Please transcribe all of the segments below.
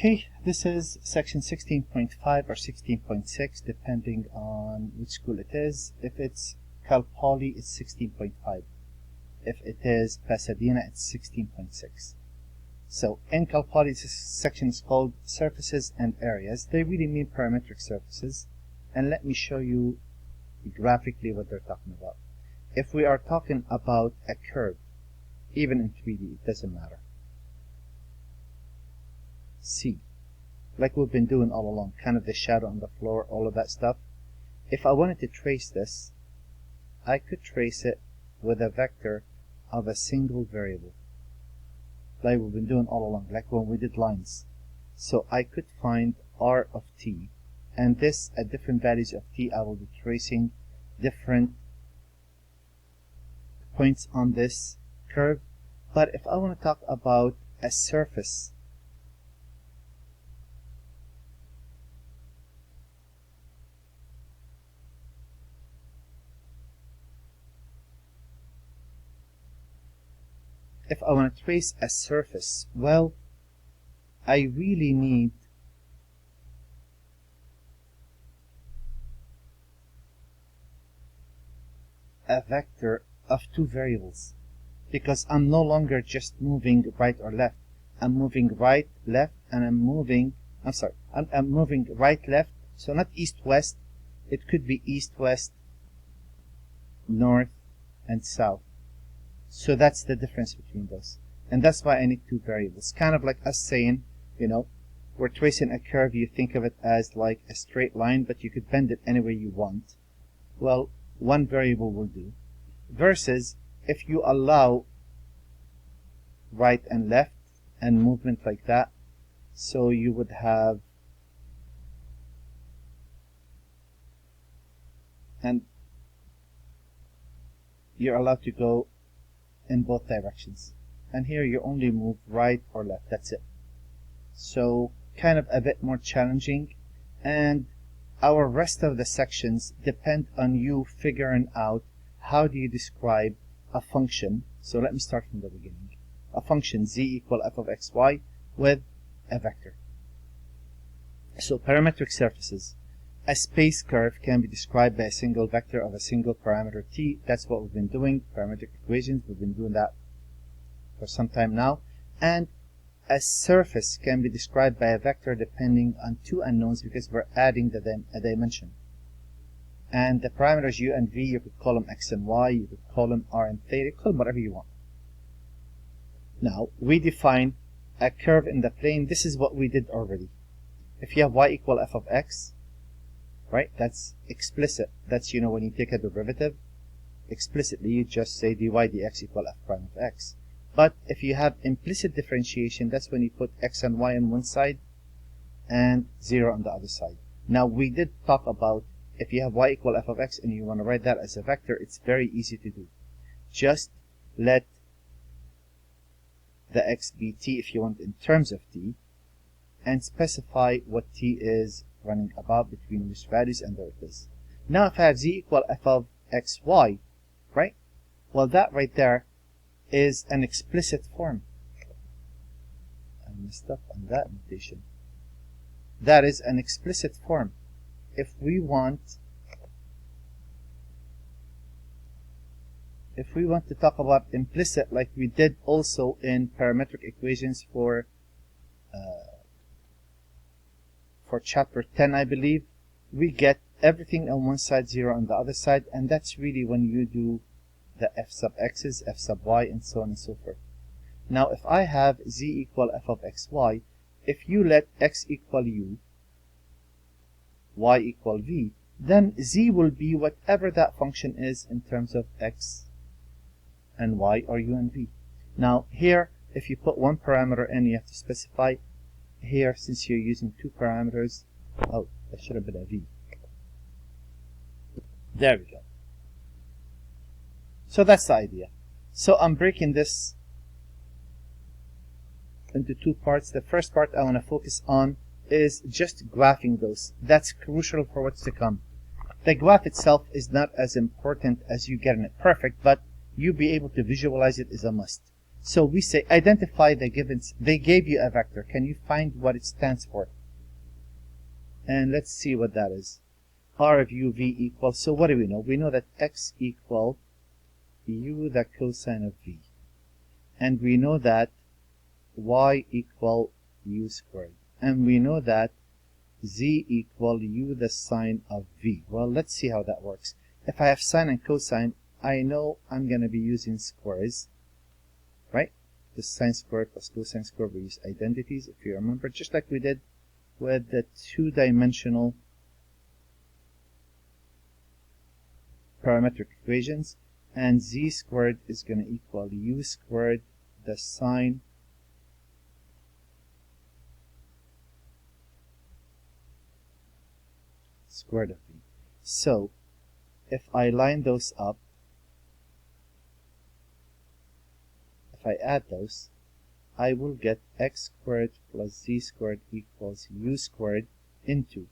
Okay, this is section 16.5 or 16.6 depending on which school it is. If it's Cal Poly, it's 16.5. If it is Pasadena, it's 16.6. So in Cal Poly, this section is called surfaces and areas. They really mean parametric surfaces. And let me show you graphically what they're talking about. If we are talking about a curve, even in 3D, it doesn't matter. C, like we've been doing all along, kind of the shadow on the floor, all of that stuff. If I wanted to trace this, I could trace it with a vector of a single variable, like we've been doing all along, like when we did lines. So I could find r of t, and this at different values of t, I will be tracing different points on this curve. But if I want to talk about a surface, if I want to trace a surface, well, I really need a vector of two variables, because I'm no longer just moving right or left. I'm moving right, left, and I'm moving right, left, so not east, west. It could be east, west, north, and south. So that's the difference between those. And that's why I need two variables. Kind of like us saying, you know, we're tracing a curve. You think of it as like a straight line, but you could bend it any way you want. Well, one variable will do. Versus if you allow right and left and movement like that, so you would have, and you're allowed to go in both directions, and here you only move right or left, that's it. So kind of a bit more challenging, and our rest of the sections depend on you figuring out how do you describe a function. So let me start from the beginning. A function z equal f of xy with a vector. So parametric surfaces. A space curve can be described by a single vector of a single parameter t. That's what we've been doing. Parametric equations, we've been doing that for some time now. And a surface can be described by a vector depending on two unknowns, because we're adding a dimension. And the parameters u and v, you could call them x and y, you could call them r and theta, you could call them whatever you want. Now, we define a curve in the plane. This is what we did already. If you have y equal f of x, right, that's explicit. That's, you know, when you take a derivative, explicitly you just say dy dx equal f prime of x. But if you have implicit differentiation, that's when you put x and y on one side and 0 on the other side. Now, we did talk about if you have y equal f of x and you want to write that as a vector, it's very easy to do. Just let the x be t if you want in terms of t, and specify what t is running about between which values, and there it is. Now if I have z equal f of xy, right? Well, that right there is an explicit form. I messed up on that notation. That is an explicit form. If we want to talk about implicit, like we did also in parametric equations for chapter 10, I believe, we get everything on one side, 0 on the other side, and that's really when you do the f sub x's, f sub y, and so on and so forth. Now, if I have z equal f of xy, if you let x equal u, y equal v, then z will be whatever that function is in terms of x and y, or u and v. Now, here, if you put one parameter in, you have to specify. Here, since you're using two parameters, oh, that should have been a v. There we go. So that's the idea. So I'm breaking this into two parts. The first part I want to focus on is just graphing those. That's crucial for what's to come. The graph itself is not as important as you getting it perfect, but you be able to visualize it is a must. So we say identify the given, they gave you a vector. Can you find what it stands for? And let's see what that is. R of u v equals, so what do we know? We know that x equal u the cosine of v. And we know that y equal u squared. And we know that z equal u the sine of v. Well, let's see how that works. If I have sine and cosine, I know I'm going to be using squares, right? The sine squared plus cosine squared, we use identities, if you remember, just like we did with the two-dimensional parametric equations. And z squared is going to equal u squared the sine squared of v. So if I line those up, if I add those, I will get x squared plus z squared equals u squared into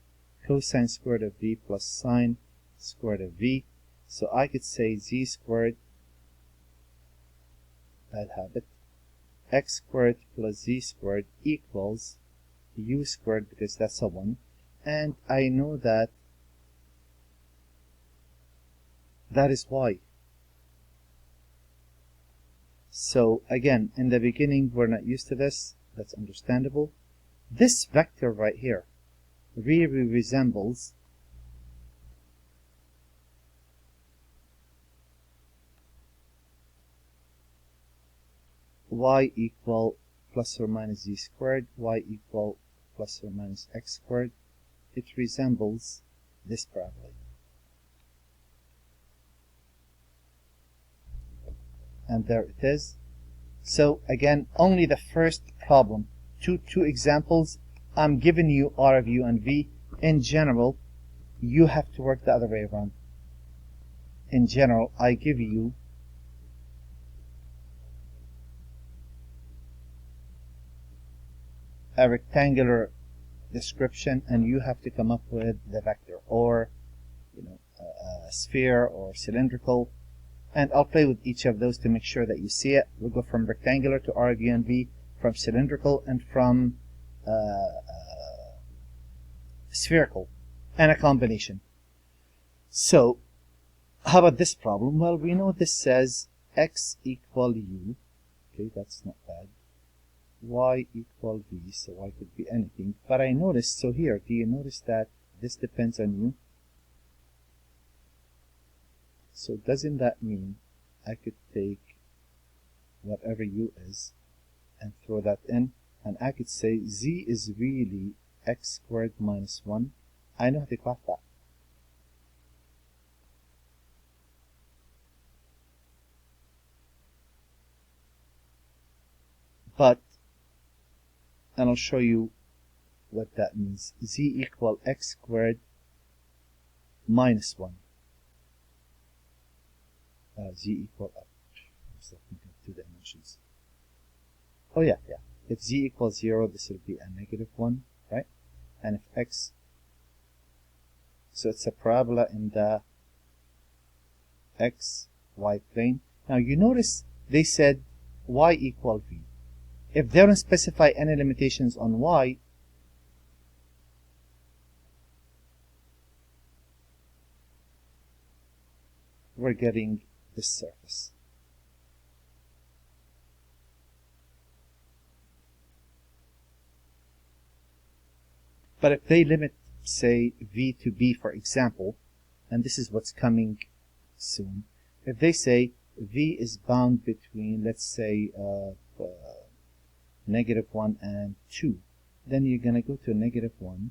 cosine squared of v plus sine squared of v. So I could say z squared, bad habit, x squared plus z squared equals u squared, because that's a 1. And I know that that is y. So again, in the beginning, we're not used to this. That's understandable. This vector right here really resembles y equal plus or minus z squared, y equal plus or minus x squared. It resembles this parabola. And there it is. So again, only the first problem. Two examples. I'm giving you R of u and v. In general, you have to work the other way around. In general, I give you a rectangular description, and you have to come up with the vector, or a sphere or cylindrical. And I'll play with each of those to make sure that you see it. We'll go from rectangular to R of u and v, from cylindrical, and from spherical, and a combination. So, how about this problem? Well, we know this says x equal u. Okay, that's not bad. Y equal v, so y could be anything. But I noticed, so here, do you notice that this depends on u? So doesn't that mean I could take whatever u is and throw that in, and I could say z is really x squared minus 1. I know how to graph that. But, and I'll show you what that means. Z equal x squared minus 1. Z equal up. So I'm thinking of 2 dimensions. Oh yeah. If z equals 0, this will be a negative 1, right? And if x, so it's a parabola in the x, y plane. Now you notice they said y equal v. If they don't specify any limitations on y, we're getting this surface. But if they limit, say, v to b, for example, and this is what's coming soon, if they say v is bound between, let's say, negative 1 and 2, then you're going to go to negative 1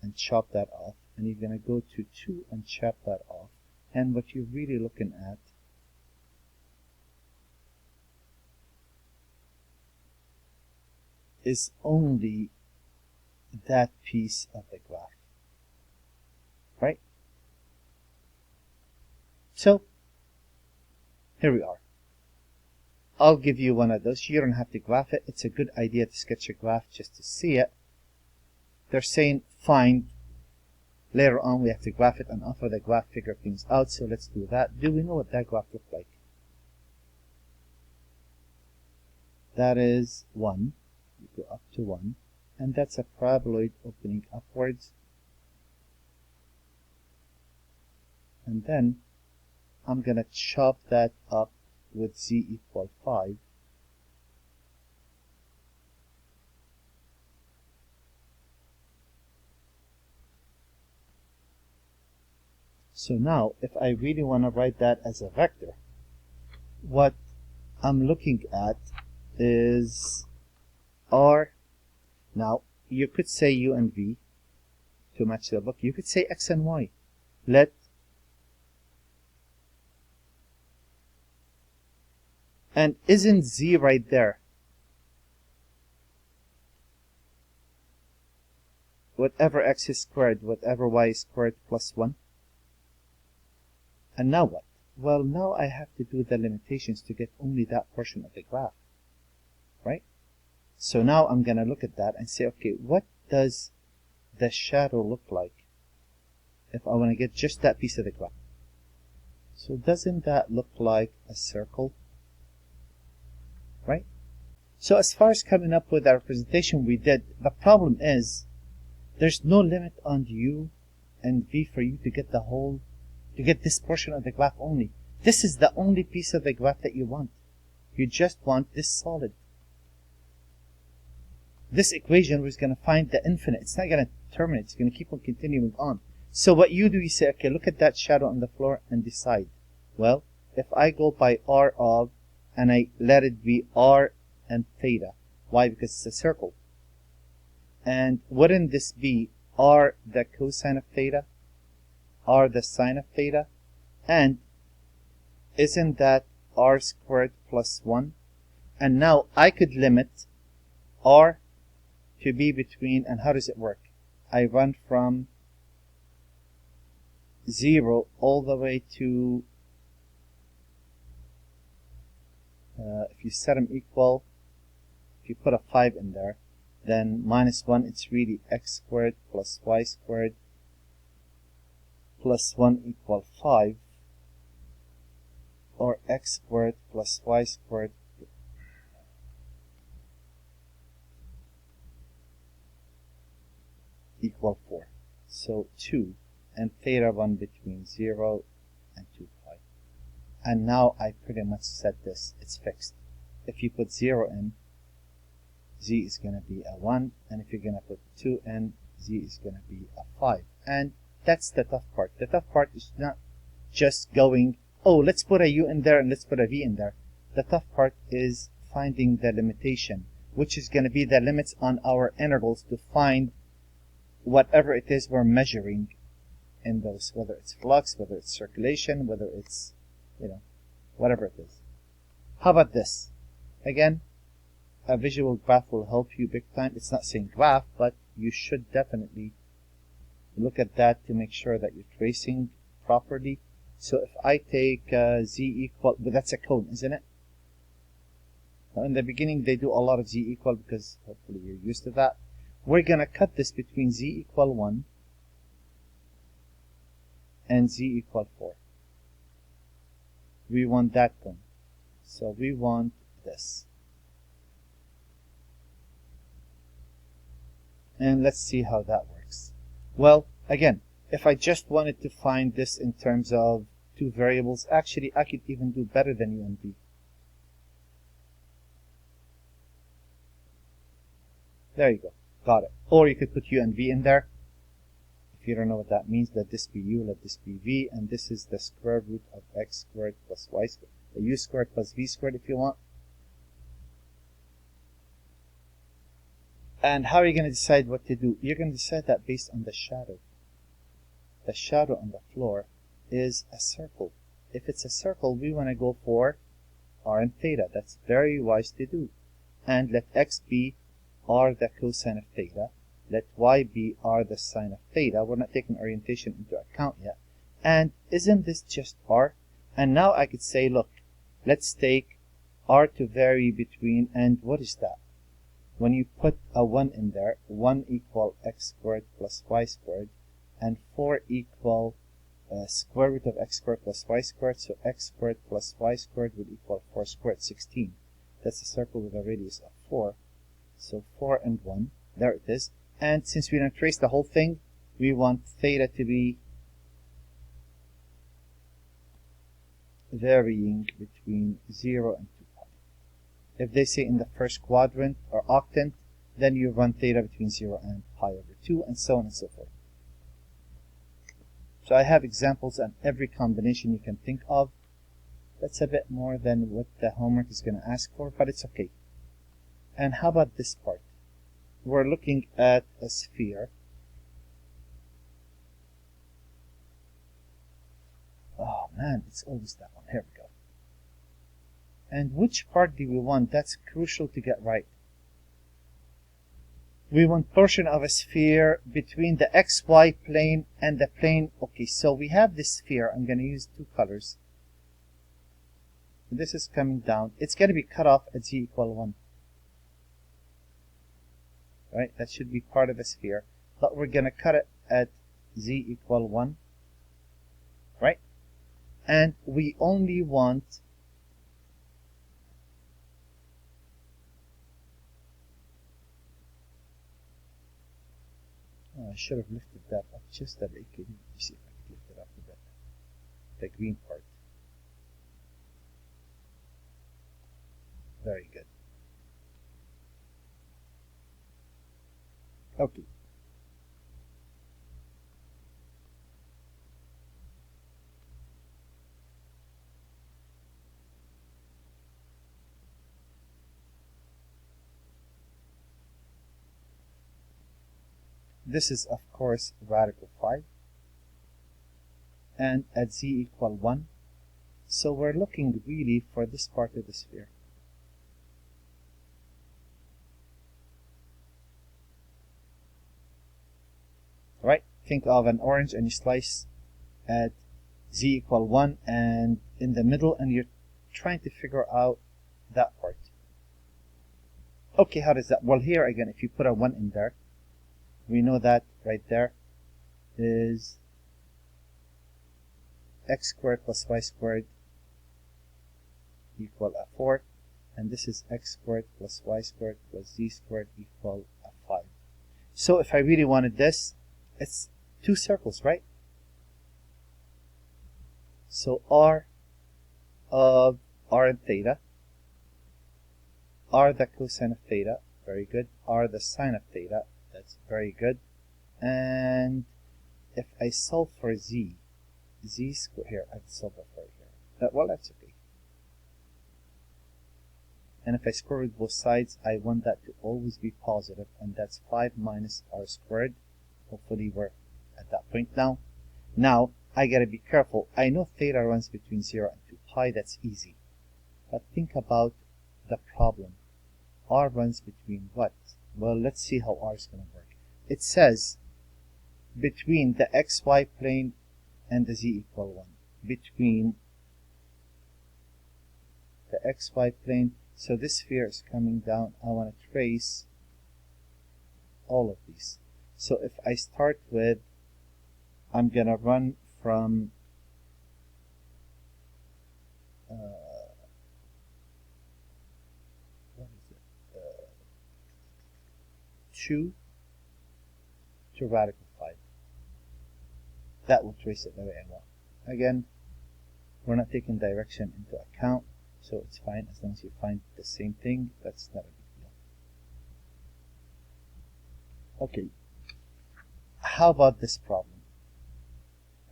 and chop that off, and you're going to go to 2 and chop that off, and what you're really looking at is only that piece of the graph, right? So here we are. I'll give you one of those. You don't have to graph it. It's a good idea to sketch a graph just to see it. They're saying find. Later on we have to graph it, and after the graph figure things out. So let's do that. Do we know what that graph looked like? that is 1. You go up to 1. And that's a paraboloid opening upwards. And then I'm going to chop that up with z equal 5. So now, if I really want to write that as a vector, what I'm looking at is R. Now, you could say U and V to match the book. You could say X and Y. And isn't Z right there? Whatever X is squared, whatever Y is squared plus 1. And now what? Well, now I have to do the limitations to get only that portion of the graph, right? So now I'm going to look at that and say, okay, what does the shadow look like if I want to get just that piece of the graph? So doesn't that look like a circle, right? So as far as coming up with the representation we did, the problem is there's no limit on U and V for you to get the whole, to get this portion of the graph only. This is the only piece of the graph that you want. You just want this solid. This equation was going to find the infinite. It's not going to terminate. It's going to keep on continuing on. So what you do, you say, okay, look at that shadow on the floor and decide. Well, if I go by R of, and I let it be R and theta. Why? Because it's a circle. And wouldn't this be R the cosine of theta? R the sine of theta? And isn't that R squared plus 1? And now I could limit R to be between, and how does it work? I run from 0 all the way to, if you set them equal, if you put a 5 in there, then minus 1, it's really x squared plus y squared plus 1 equal 5, or x squared plus y squared equal 4. So 2, and theta run between 0 and 2 pi. And now I pretty much set this, it's fixed. If you put 0 in, z is going to be a 1, and if you're going to put 2 in, z is going to be a 5. And that's the tough part. The tough part is not just going, oh, let's put a u in there and let's put a v in there. The tough part is finding the limitation, which is going to be the limits on our integrals to find whatever it is we're measuring in those, whether it's flux, whether it's circulation, whether it's, whatever it is. How about this? Again, a visual graph will help you big time. It's not saying graph, but you should definitely look at that to make sure that you're tracing properly. So if I take z equal, but that's a cone, isn't it? Now in the beginning they do a lot of z equal because hopefully you're used to that. We're going to cut this between z equal 1 and z equal 4. We want that cone. So we want this. And let's see how that works. Well, again, if I just wanted to find this in terms of two variables, actually I could even do better than u and v. There you go. Got it. Or you could put u and v in there. If you don't know what that means, let this be u, let this be v, and this is the square root of x squared plus y squared. The u squared plus v squared if you want. And how are you going to decide what to do? You're going to decide that based on the shadow. The shadow on the floor is a circle. If it's a circle, we want to go for r and theta. That's very wise to do. And let x be r the cosine of theta. Let y be r the sine of theta. We're not taking orientation into account yet. And isn't this just r? And now I could say, look, let's take r to vary between, and what is that? When you put a 1 in there, 1 equal x squared plus y squared, and 4 equal square root of x squared plus y squared, so x squared plus y squared would equal 4 squared, 16. That's a circle with a radius of 4. So 4 and 1. There it is. And since we're going to trace the whole thing, we want theta to be varying between 0 and 2 pi. If they say in the first quadrant or octant, then you run theta between 0 and pi over 2, and so on and so forth. So I have examples on every combination you can think of. That's a bit more than what the homework is going to ask for, but it's okay. And how about this part? We're looking at a sphere. Oh man, it's always that one. Here we go. And which part do we want? That's crucial to get right. We want portion of a sphere between the xy plane and the plane. Okay, so we have this sphere. I'm going to use two colors. This is coming down. It's going to be cut off at z equal 1. Right? That should be part of a sphere. But we're going to cut it at z equal 1. Right? And we only want I should have lifted that up just a bit. Let me see if I can lift it up a bit. The green part. Very good. Okay. This is, of course, radical 5. And at z equal 1. So we're looking really for this part of the sphere. Right? Think of an orange and you slice at z equal 1 and in the middle, and you're trying to figure out that part. Okay, how does that? Well, here again, if you put a 1 in there, we know that right there is x squared plus y squared equal a 4, and this is x squared plus y squared plus z squared equal a 5. So if I really wanted this, it's two circles, right? So r of r and theta, r the cosine of theta, very good, r the sine of theta, that's very good. And if I solve for z squared, here, I have to solve for it here. Well, that's okay. And if I square root both sides, I want that to always be positive, and that's 5 minus r squared. Hopefully we're at that point now. Now, I gotta be careful. I know theta runs between 0 and 2 pi, that's easy. But think about the problem. R runs between what? Well, let's see how R is gonna work. It says between the xy plane and the z equal 1. Between the xy plane, so this sphere is coming down. I want to trace all of these. So if I start with, I'm going to run from what is it? 2 to radical 5. That will trace it the way I want. Again, we're not taking direction into account, so it's fine as long as you find the same thing. That's not a big deal. Okay. How about this problem?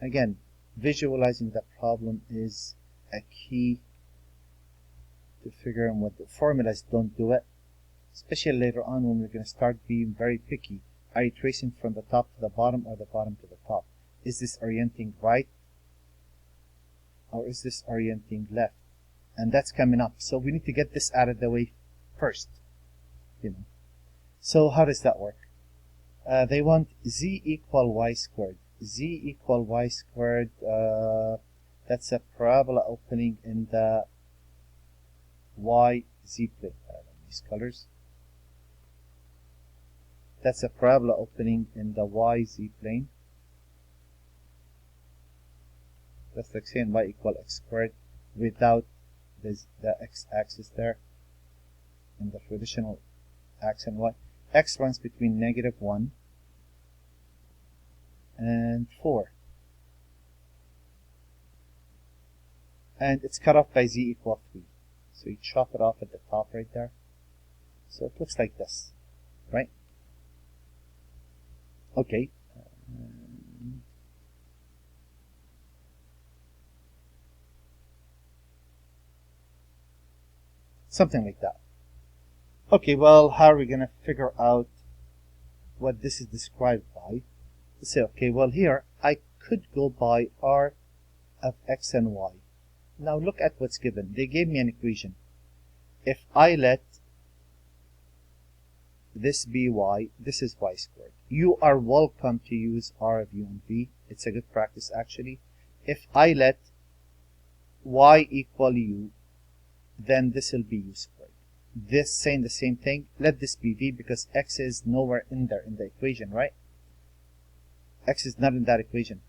Again, visualizing the problem is a key to figure out what the formulas. Don't do it, especially later on when we're going to start being very picky. Are you tracing from the top to the bottom or the bottom to the top? Is this orienting right or is this orienting left? And that's coming up, so we need to get this out of the way first, you know. So how does that work? They want z equal y squared. Z equal y squared, that's a parabola opening in the y z plane. These colors. That's a parabola opening in the y z plane. That's like saying y equal x squared without the x-axis there. in the traditional x and y. X runs between -1 and 4. And it's cut off by z equal 3. So you chop it off at the top right there. So it looks like this, right? Okay. Something like that. Okay, well, how are we going to figure out what this is described by? Let's say, okay, well, here I could go by r of x and y. Now look at what's given. They gave me an equation. If I let this be y, this is y squared. You are welcome to use r of u and v. It's a good practice, actually. If I let y equal u, then this will be u squared. This saying the same thing. Let this be v because x is nowhere in there in the equation, right? X is not in that equation,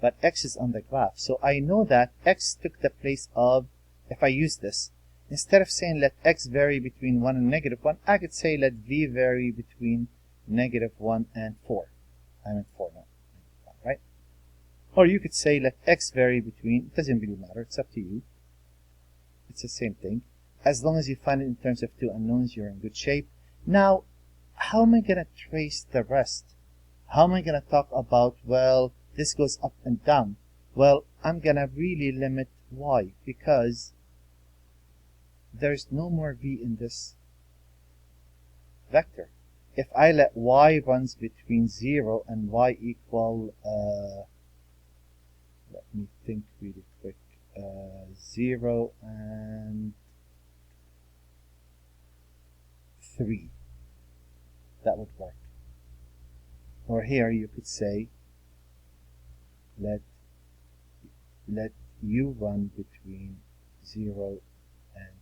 but x is on the graph. So I know that x took the place of, if I use this, instead of saying let x vary between 1 and -1, I could say let v vary between -1 and 4. I meant 4 now, right? Or you could say let x vary between, it doesn't really matter, it's up to you. It's the same thing. As long as you find it in terms of two unknowns, you're in good shape. Now, how am I going to trace the rest? How am I going to talk about, well, this goes up and down? Well, I'm going to really limit y because there's no more v in this vector. If I let y runs between 0 and y equal, let me think really quick, 0 and 3, that would work. Or here you could say let u run between 0 and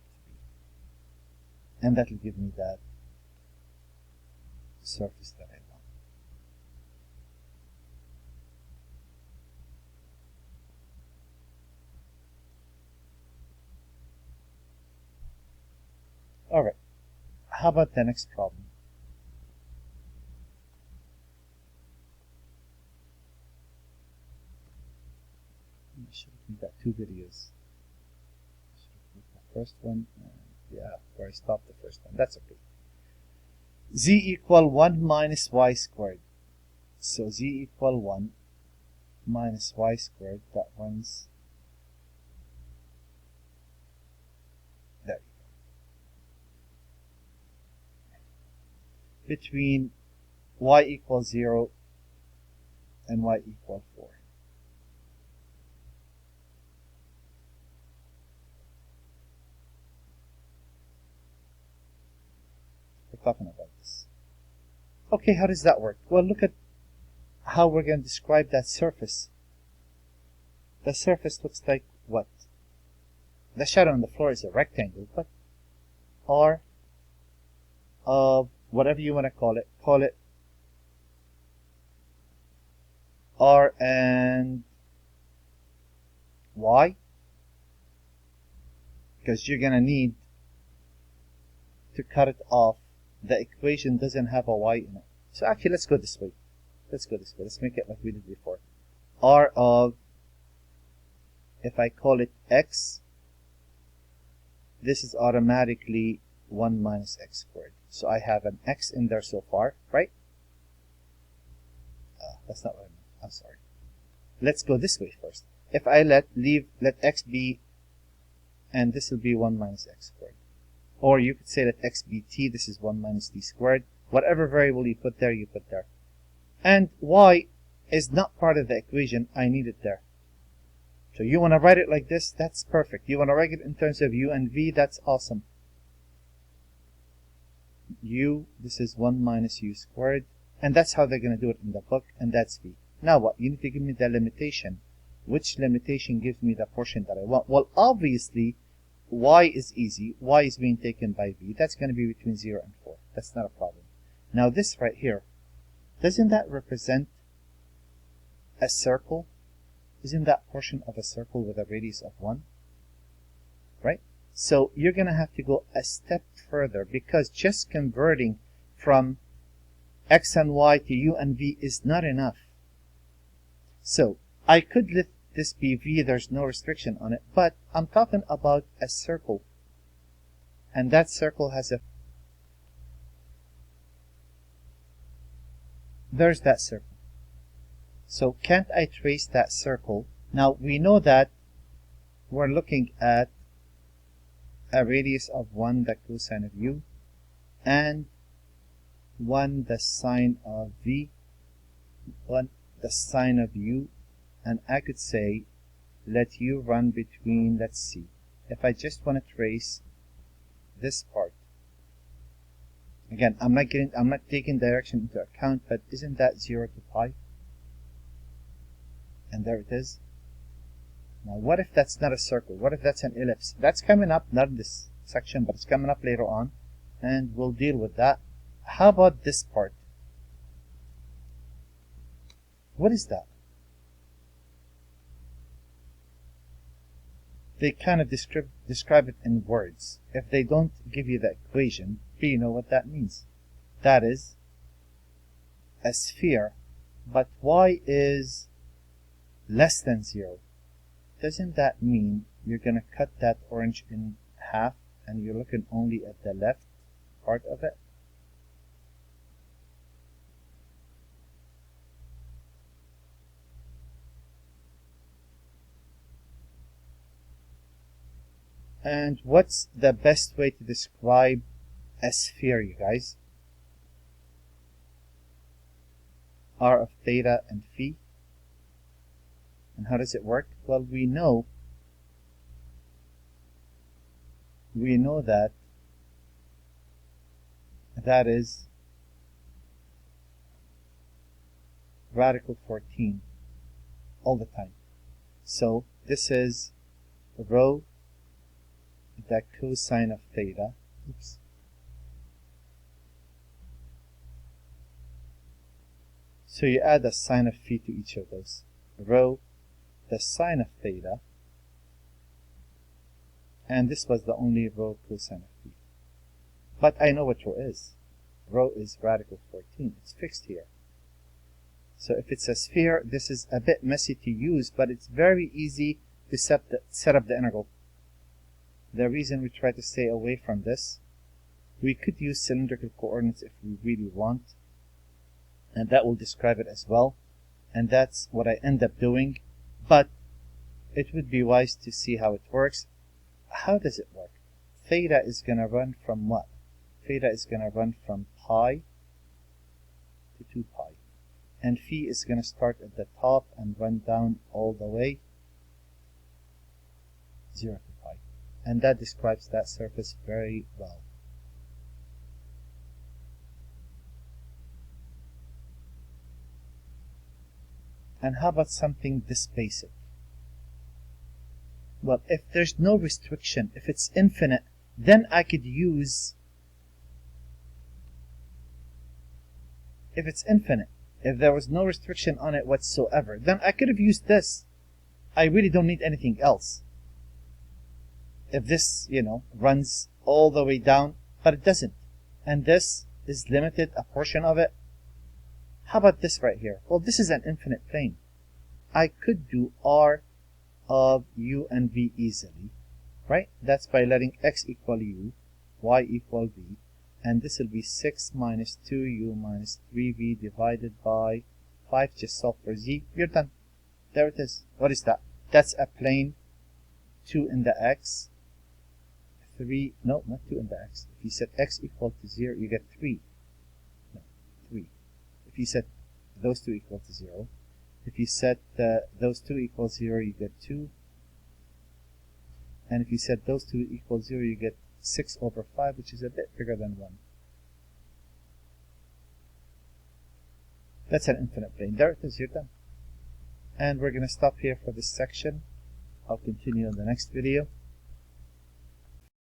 3, and that will give me that surface that I want. Alright, how about the next problem? We got two videos. The first one, yeah, where I stopped the first one. That's okay. Z equal 1 minus y squared. So z equal 1 minus y squared. That one's there. Between y equals 0 and y equal 4. Talking about this. Okay, how does that work? Well, look at how we're going to describe that surface. The surface looks like what? The shadow on the floor is a rectangle, but R of whatever you want to call it R and Y, because you're going to need to cut it off. The equation doesn't have a y in it. So actually, let's go this way. Let's make it like we did before. R of, if I call it x, this is automatically 1 minus x squared. So I have an x in there so far, right? That's not what I meant. I'm sorry. Let's go this way first. If I let x be, and this will be 1 minus x squared. Or you could say let x be t, this is 1 minus t squared. Whatever variable you put there, you put there. And y is not part of the equation, I need it there. So you want to write it like this, that's perfect. You want to write it in terms of u and v, that's awesome. U, this is 1 minus u squared. And that's how they're going to do it in the book, and that's v. Now what? You need to give me the limitation. Which limitation gives me the portion that I want? Well, obviously, y is easy. Y is being taken by v. That's going to be between 0 and 4. That's not a problem. Now this right here, doesn't that represent a circle? Isn't that portion of a circle with a radius of 1? Right? So you're going to have to go a step further, because just converting from x and y to u and v is not enough. So I could let this be v, there's no restriction on it, but I'm talking about a circle, and that circle has a, there's that circle. So can't I trace that circle? Now we know that we're looking at a radius of 1 the cosine of u and 1 the sine of v, 1 the sine of u, and I could say let u run between, let's see, if I just want to trace this part. Again, I'm not taking direction into account, but isn't that 0 to pi? And there it is. Now what if that's not a circle? What if that's an ellipse? That's coming up, not in this section, but it's coming up later on, and we'll deal with that. How about this part? What is that? They kind of describe it in words. If they don't give you the equation, do you know what that means? That is a sphere, but y is less than 0. Doesn't that mean you're going to cut that orange in half and you're looking only at the left part of it? And what's the best way to describe a sphere, you guys? R of theta and phi. And how does it work? Well, we know that that is radical 14 all the time. So this is rho the cosine of theta. Oops. So you add a sine of phi to each of those. Rho the sine of theta, and this was the only rho cosine of phi. But I know what rho is. Rho is radical 14. It's fixed here. So if it's a sphere, this is a bit messy to use, but it's very easy to set up the integral. The reason we try to stay away from this, we could use cylindrical coordinates if we really want, and that will describe it as well, and that's what I end up doing, but it would be wise to see how it works. How does it work? Theta is going to run from what? Theta is going to run from pi to 2 pi, and phi is going to start at the top and run down all the way 0 to pi. And that describes that surface very well. And how about something this basic? Well, if there's no restriction, if it's infinite, then I could use, if it's infinite, if there was no restriction on it whatsoever, then I could have used this. I really don't need anything else. If this, runs all the way down, but it doesn't, and this is limited, a portion of it. How about this right here? Well, this is an infinite plane. I could do r of u and v easily, right? That's by letting x equal u, y equal v, and this will be 6 minus 2u minus 3v divided by 5. Just solve for z. You're done. There it is. What is that? That's a plane 2 in the x, 3, no, not 2 in the x. If you set x equal to 0, you get 3. No, 3. If you set those two equal to 0, if you set those two equal 0, you get 2. And if you set those two equal 0, you get 6 over 5, which is a bit bigger than 1. That's an infinite plane. There it is, you're done. And we're going to stop here for this section. I'll continue in the next video.